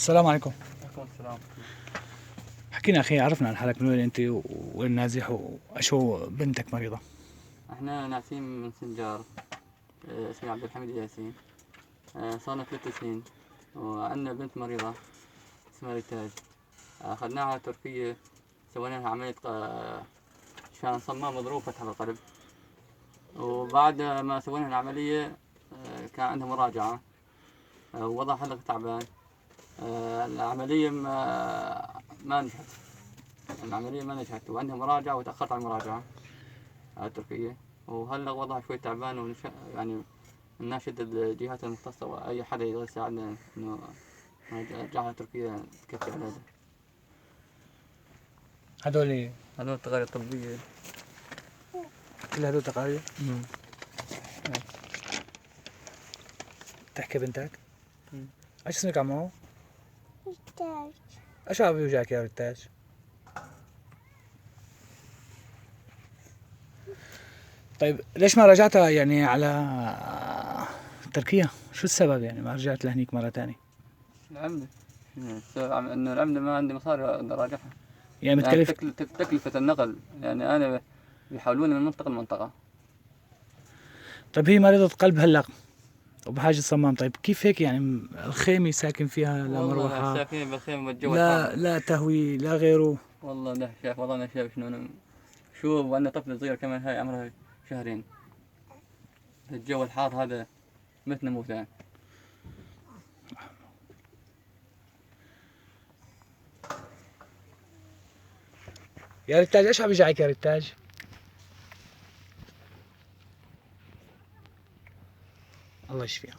السلام عليكم. عليكم السلام. حكينا أخي، عرفنا عن حالك، من وين أنت وين نازح وشو بنتك مريضة؟ احنا ناسين من سنجار. اسمي عبد الحميد ياسين. صارنا 3 سنين وعندنا بنت مريضة اسمها ريتاج. اخذناها على تركيا، سوينا لها عملية شان صمام مضروب فتح القلب. وبعد ما سوينا العملية كان عندها مراجعة، ووضع حلق تعبان. العملية ما نجحت. العملية ما نجحت وعندها مراجعة وتأخرت على المراجعة على تركيا. وهلا وضعها شوي تعبان يعني نناشد الجهات المختصة وأي حدا يقدر يساعدنا إنه نرجعها تركيا تكفي علاجها. هدول هذول التقارير الطبية. كل هدول تقارير؟ تحكي بنتك؟ ايش اسمك عمو؟ ريتاج. ايش عم بيوجعك يا ريتاج؟ طيب ليش ما رجعتها يعني على تركيا؟ شو السبب يعني ما رجعت لهنيك مرة تانية؟ العمدة إنه العمدة ما عندي مصاري أقدر أراجعها. يعني متكلف. تكلفة النقل، يعني أنا بيحولوني من منطقة لمنطقة. طيب هي مريضة قلب هلا وبحاجة صمام، طيب كيف هيك يعني الخيمة ساكن فيها لا والله مروحة ساكنين بالخيمة والجو لا الحار. لا تهوي لا غيره؟ والله ده شايف، والله أنا شايف شنو أنا. شوف، وعندنا طفل صغير كمان، هاي عمرها شهرين. الجو الحار هذا متنا موت يعني. يا ريتاج ايش عم بيجعك يا ريتاج؟ الله يشفيها.